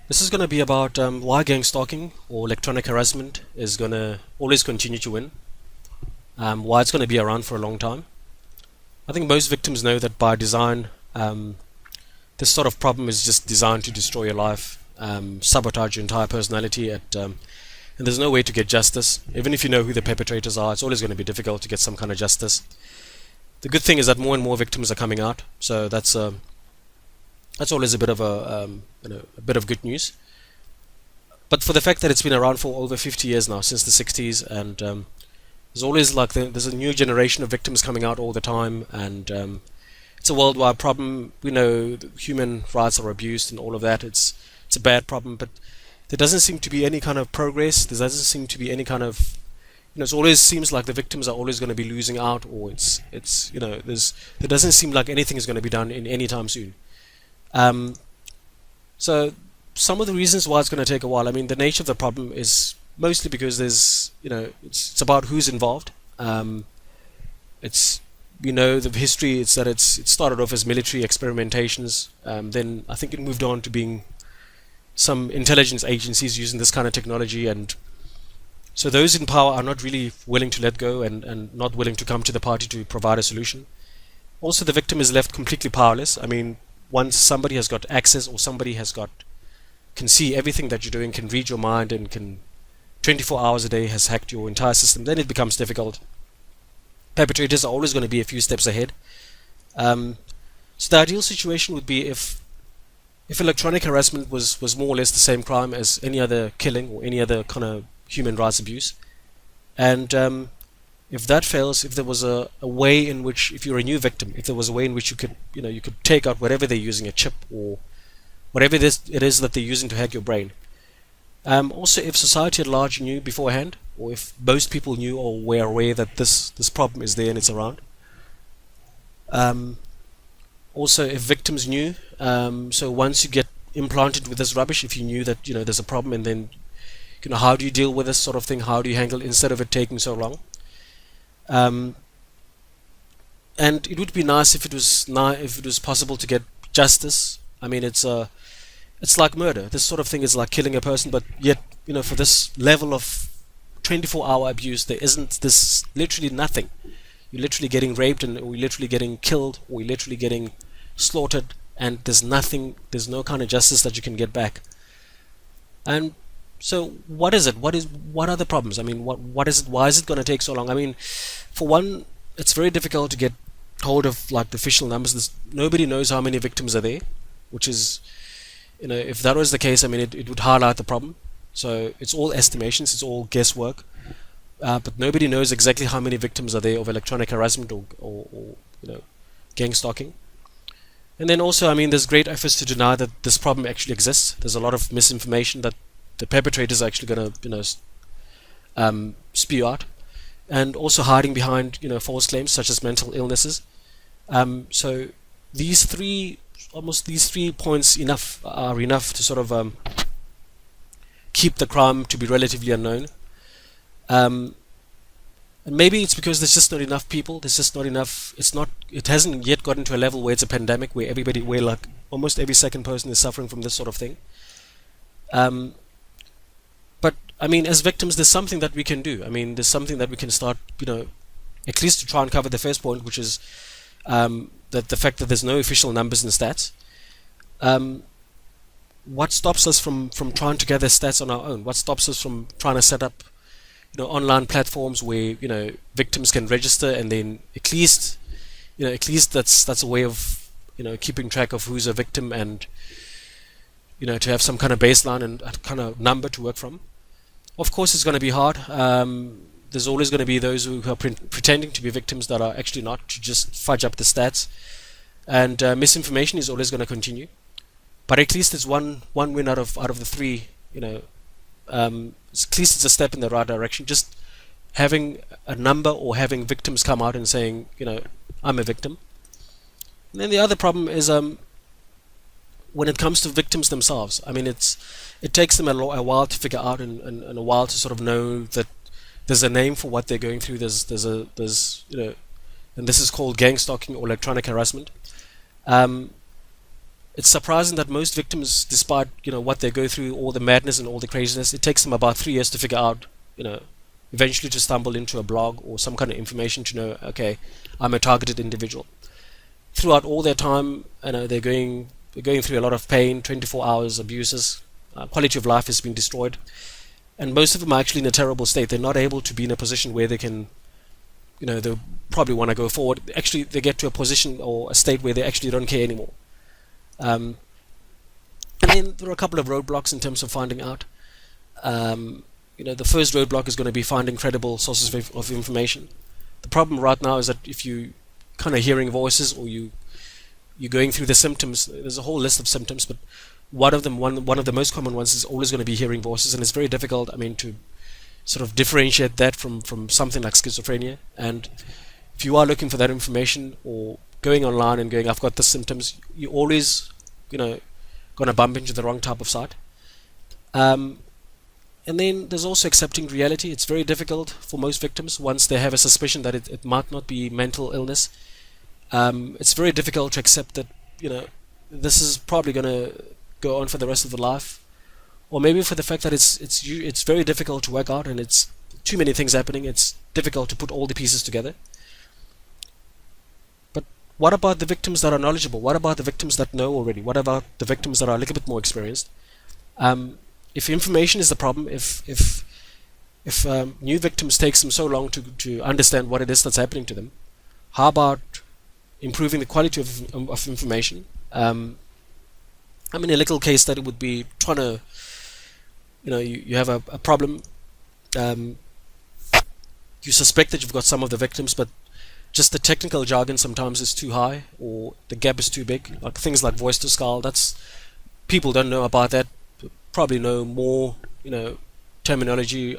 This is going to be about why gang stalking or electronic harassment is going to always continue to win, why it's going to be around for a long time. I think most victims know that by design, this sort of problem is just designed to destroy your life, sabotage your entire personality, and there's no way to get justice. Even if you know who the perpetrators are, it's always going to be difficult to get some kind of justice. The good thing is that more and more victims are coming out, so that's always a bit of a bit of good news. But for the fact that it's been around for over 50 years now, since the 60s, and there's always there's a new generation of victims coming out all the time, and it's a worldwide problem. We know that human rights are abused and all of that. It's a bad problem, but there doesn't seem to be any kind of progress. There doesn't seem to be any kind of it always seems like the victims are always going to be losing out, or it's there doesn't seem like anything is going to be done in any time soon. Um, so some of the reasons why it's going to take a while. I mean, the nature of the problem is mostly because there's it's about who's involved. It's the history. It's that it started off as military experimentations. Then I think it moved on to being some intelligence agencies using this kind of technology, and so those in power are not really willing to let go and not willing to come to the party to provide a solution. Also, the victim is left completely powerless. I mean, once somebody has got access, or somebody can see everything that you're doing, can read your mind, and can 24 hours a day has hacked your entire system, then it becomes difficult. Perpetrators are always going to be a few steps ahead. Um, so the ideal situation would be if electronic harassment was more or less the same crime as any other killing or any other kind of human rights abuse, and if that fails, if there was a way in which, if you're a new victim, if there was a way in which you could take out whatever they're using, a chip or whatever it is that they're using to hack your brain. Also, if society at large knew beforehand, or if most people knew or were aware that this problem is there and it's around. Um, Also, if victims knew, so once you get implanted with this rubbish, if you knew that there's a problem, and then how do you deal with this sort of thing? How do you handle it instead of it taking so long? Um, and it would be nice if it was possible to get justice. I mean, it's like murder. This sort of thing is like killing a person, but yet for this level of 24-hour abuse, there isn't this literally nothing. You're literally getting raped, or you're literally getting killed, or you're literally getting slaughtered, and there's nothing. There's no kind of justice that you can get back. And so, what is it? What are the problems? I mean, what is it? Why is it going to take so long? I mean, for one, it's very difficult to get hold of like the official numbers. Nobody knows how many victims are there, which is, if that was the case, I mean, it would highlight the problem. So it's all estimations. It's all guesswork. But nobody knows exactly how many victims are there of electronic harassment or gang stalking. And then also, I mean, there's great efforts to deny that this problem actually exists. There's a lot of misinformation that the perpetrators are actually going to spew out, and also hiding behind false claims such as mental illnesses. So these three points are enough to sort of keep the crime to be relatively unknown. Um, and maybe it's because there's just not enough people. There's just not enough. It hasn't yet gotten to a level where it's a pandemic, where like almost every second person is suffering from this sort of thing. Um, but I mean, as victims, there's something that we can do. I mean, there's something that we can start, at least to try and cover the first point, which is that the fact that there's no official numbers and stats. Um, what stops us from trying to gather stats on our own? What stops us from trying to set up online platforms where victims can register, and then at least that's a way of keeping track of who's a victim, and to have some kind of baseline and a kind of number to work from. Of course, it's going to be hard. There's always going to be those who are pretending to be victims that are actually not, to just fudge up the stats, and misinformation is always going to continue. But at least it's one win out of the three. At least it's a step in the right direction. Just having a number, or having victims come out and saying, I'm a victim. And then the other problem is when it comes to victims themselves. I mean, it takes them a while to figure out, and a while to sort of know that there's a name for what they're going through. And this is called gang stalking or electronic harassment. Um, It's surprising that most victims, despite what they go through, all the madness and all the craziness, it takes them about 3 years to figure out, eventually to stumble into a blog or some kind of information to know, okay, I'm a targeted individual. Throughout all their time, they're going through a lot of pain, 24 hours abuses, quality of life has been destroyed, and most of them are actually in a terrible state. They're not able to be in a position where they can, they probably want to go forward. Actually, they get to a position or a state where they actually don't care anymore. Um, and then there are a couple of roadblocks in terms of finding out. The first roadblock is going to be finding credible sources of information. The problem right now is that if you kind of hearing voices or you're going through the symptoms, there's a whole list of symptoms, but one of the most common ones is always going to be hearing voices, and it's very difficult, to sort of differentiate that from something like schizophrenia. And if you are looking for that information or going online and going, I've got the symptoms, you always, going to bump into the wrong type of site. And then there's also accepting reality. It's very difficult for most victims once they have a suspicion that it might not be mental illness. It's very difficult to accept that, this is probably going to go on for the rest of the life. Or maybe for the fact that it's very difficult to work out and it's too many things happening. It's difficult to put all the pieces together. But what about the victims that are knowledgeable? What about the victims that know already? What about the victims that are a little bit more experienced? If information is the problem, if new victims takes them so long to understand what it is that's happening to them, how about improving the quality of information? A little case study would be trying to, you have a problem, you suspect that you've got some of the victims, but just the technical jargon sometimes is too high or the gap is too big. Like things like voice to skull, people don't know about that. Probably know more, terminology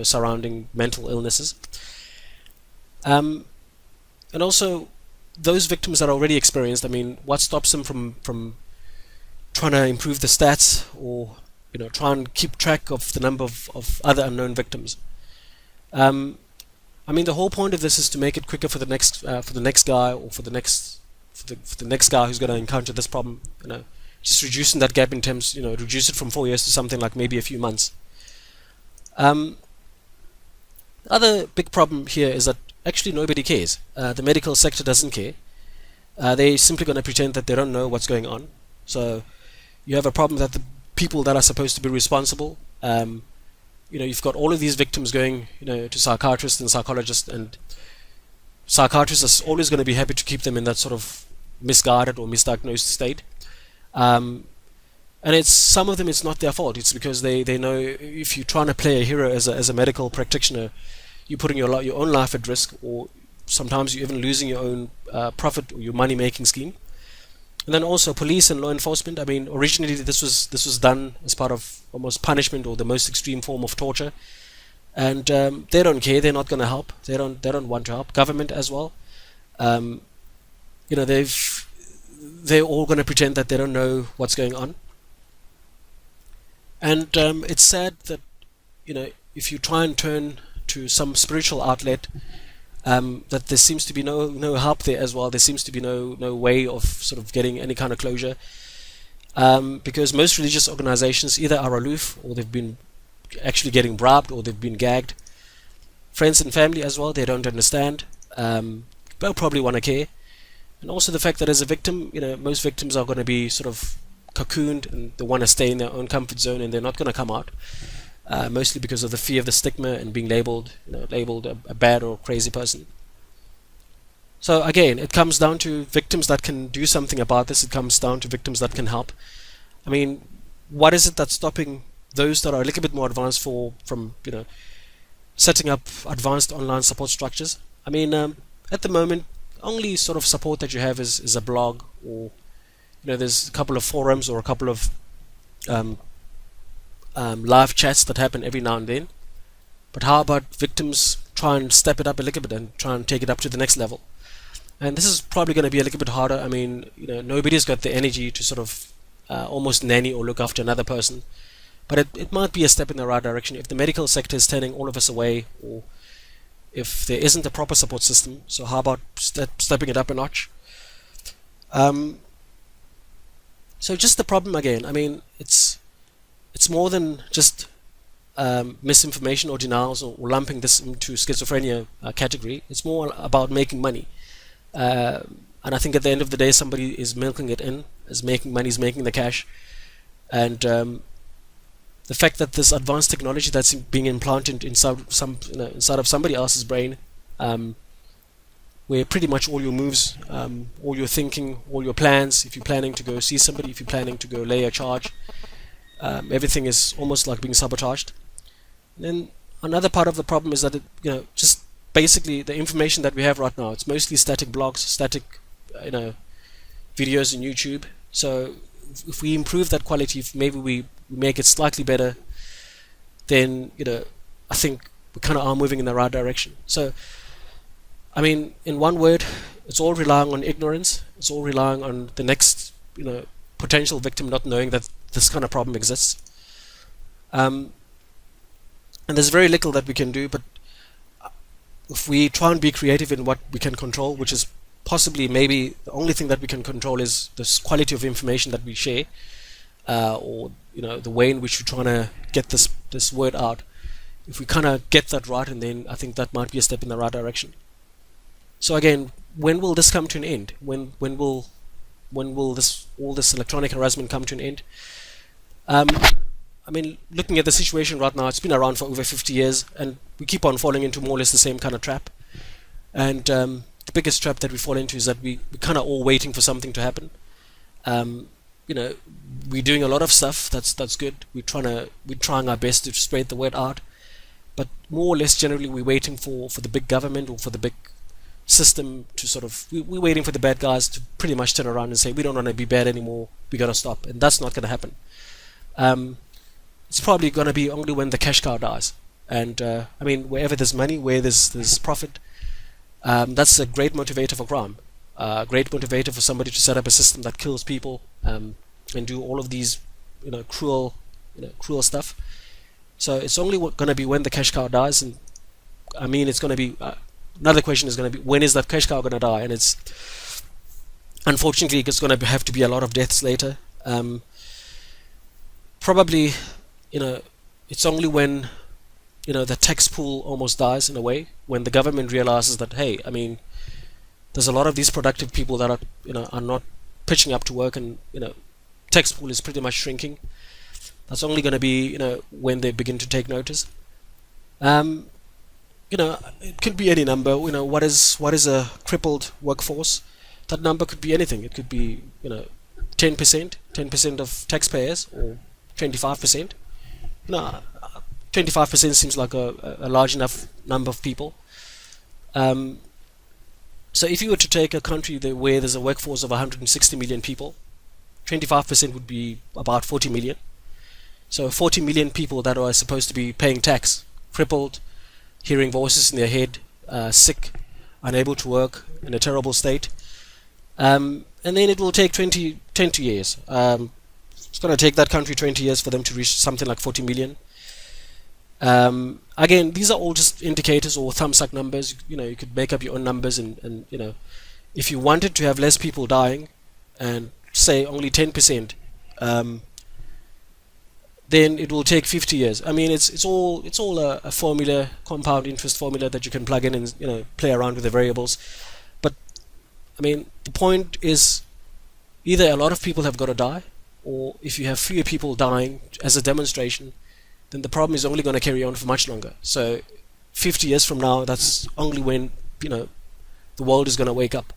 surrounding mental illnesses. And also, those victims that are already experienced, what stops them from trying to improve the stats or try and keep track of the number of other unknown victims? The whole point of this is to make it quicker for the next guy or for the next guy who's going to encounter this problem. Just reducing that gap in terms, reduce it from 4 years to something like maybe a few months. Other big problem here is that actually nobody cares. The medical sector doesn't care. They're simply going to pretend that they don't know what's going on. So you have a problem that the people that are supposed to be responsible, you've got all of these victims going, to psychiatrists and psychologists, and psychiatrists are always going to be happy to keep them in that sort of misguided or misdiagnosed state. And some of them, it's not their fault. It's because they know if you're trying to play a hero as a medical practitioner, you're putting your own life at risk, or sometimes you're even losing your own profit or your money-making scheme. And then also police and law enforcement. Originally this was done as part of almost punishment or the most extreme form of torture, and they don't care. They're not going to help. They don't want to help. Government as well. They're all going to pretend that they don't know what's going on. And it's sad that if you try and turn to some spiritual outlet, that there seems to be no help there as well. There seems to be no way of sort of getting any kind of closure, because most religious organizations either are aloof, or they've been actually getting bribed, or they've been gagged. Friends and family as well, they don't understand. They'll probably want to care. And also the fact that as a victim, most victims are going to be sort of cocooned and they want to stay in their own comfort zone and they're not going to come out, mostly because of the fear of the stigma and being labeled a bad or crazy person. So again, it comes down to victims that can do something about this. It comes down to victims that can help. What is it that's stopping those that are a little bit more advanced from setting up advanced online support structures? At the moment, only sort of support that you have is a blog, or there's a couple of forums or a couple of live chats that happen every now and then. But how about victims try and step it up a little bit and try and take it up to the next level? And this is probably going to be a little bit harder. Nobody's got the energy to sort of almost nanny or look after another person, but it might be a step in the right direction if the medical sector is turning all of us away, or if there isn't a proper support system. So how about stepping it up a notch? So just the problem again. I mean, it's more than just misinformation or denials, or lumping this into schizophrenia category. It's more about making money. Uh, and I think at the end of the day, somebody is milking it in, is making money, is making the cash. And the fact that this advanced technology that's being implanted inside inside of somebody else's brain, um, where pretty much all your moves, all your thinking, all your plans, if you're planning to go see somebody, if you're planning to go lay a charge, everything is almost like being sabotaged. And then another part of the problem is that just basically the information that we have right now, it's mostly static blogs, static, you know, videos on YouTube. So if we improve that quality, if maybe we make it slightly better, then I think we kind of are moving in the right direction. So I mean, in one word, it's all relying on ignorance. It's all relying on the next potential victim not knowing that this kind of problem exists. And there's very little that we can do, but if we try and be creative in what we can control, which is possibly maybe the only thing that we can control is this quality of information that we share, or the way in which we're trying to get this word out. If we kind of get that right, and then I think that might be a step in the right direction. So again, when will this come to an end? When will all this electronic harassment come to an end? I mean, looking at the situation right now, it's been around for over 50 years, and we keep on falling into more or less the same kind of trap. And the biggest trap that we fall into is that we're kind of all waiting for something to happen. We're doing a lot of stuff that's good. We're trying our best to spread the word out, but more or less generally we're waiting for the big government or for the big system to we're waiting for the bad guys to pretty much turn around and say, we don't want to be bad anymore, we gotta stop. And that's not gonna happen. It's probably gonna be only when the cash cow dies. And I mean, wherever there's money, where there's profit, that's a great motivator for crime. Great motivator for somebody to set up a system that kills people, and do all of these cruel stuff. So it's only going to be when the cash cow dies. And I mean, it's going to be another question is going to be, when is that cash cow going to die? And it's unfortunately it's going to have to be a lot of deaths later. Probably it's only when the tax pool almost dies, in a way, when the government realizes that, hey, I mean, there's a lot of these productive people that are not pitching up to work, and tax pool is pretty much shrinking. That's only going to be when they begin to take notice. It could be any number. What is a crippled workforce? That number could be anything. It could be 10% of taxpayers, or 25%. 25% seems like a large enough number of people. So if you were to take a country where there's a workforce of 160 million people, 25% would be about 40 million. So 40 million people that are supposed to be paying tax, crippled, hearing voices in their head, sick, unable to work, in a terrible state. And then it will take 20 years. It's going to take that country 20 years for them to reach something like 40 million. Again, these are all just indicators or thumbsuck numbers. You could make up your own numbers, and if you wanted to have less people dying, and say only 10%, then it will take 50 years. I mean, it's all a formula, compound interest formula that you can plug in and play around with the variables. But I mean, the point is, either a lot of people have got to die, or if you have fewer people dying as a demonstration, then the problem is only going to carry on for much longer. So 50 years from now, that's only when the world is going to wake up.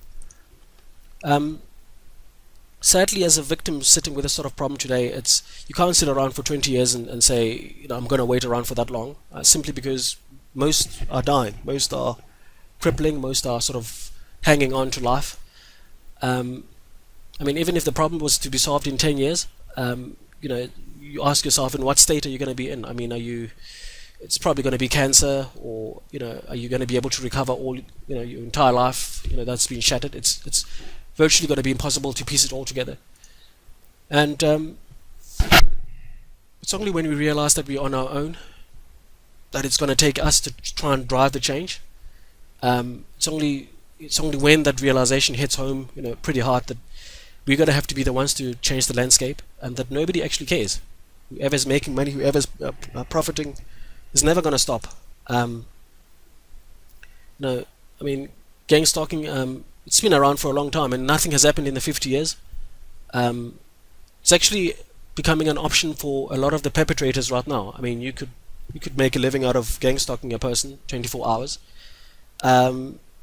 Sadly, as a victim sitting with this sort of problem today, you can't sit around for 20 years and say, I'm going to wait around for that long, simply because most are dying, most are crippling, most are sort of hanging on to life. I mean, even if the problem was to be solved in 10 years, you ask yourself, in what state are you going to be in? I mean, it's probably going to be cancer, or are you going to be able to recover all your entire life that's been shattered? It's virtually going to be impossible to piece it all together. And it's only when we realize that we're on our own that it's going to take us to try and drive the change. It's only when that realization hits home pretty hard that we're going to have to be the ones to change the landscape, and that nobody actually cares. Whoever's making money, whoever's profiting, is never going to stop. No, I mean, gang stalking, it's been around for a long time, and nothing has happened in the 50 years. It's actually becoming an option for a lot of the perpetrators right now. I mean, you could make a living out of gang stalking a person 24 hours,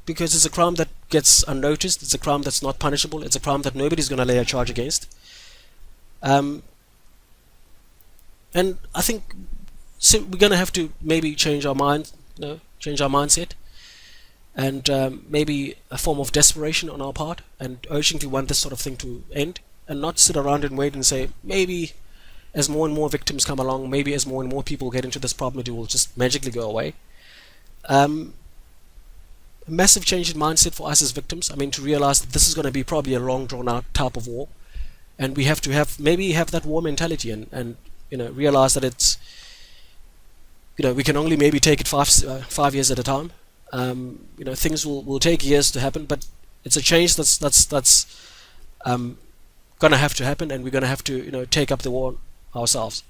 because it's a crime that gets unnoticed. It's a crime that's not punishable. It's a crime that nobody's going to lay a charge against. And I think so we're going to have to maybe change our mind, change our mindset, and maybe a form of desperation on our part, and urgently want this sort of thing to end, and not sit around and wait and say, maybe as more and more victims come along, maybe as more and more people get into this problem, it will just magically go away. A massive change in mindset for us as victims. I mean, to realize that this is going to be probably a long drawn out type of war, and we have to have that war mentality, and realize that it's, we can only maybe take it 5 years at a time. Things will take years to happen, but it's a change that's gonna have to happen, and we're gonna have to take up the war ourselves.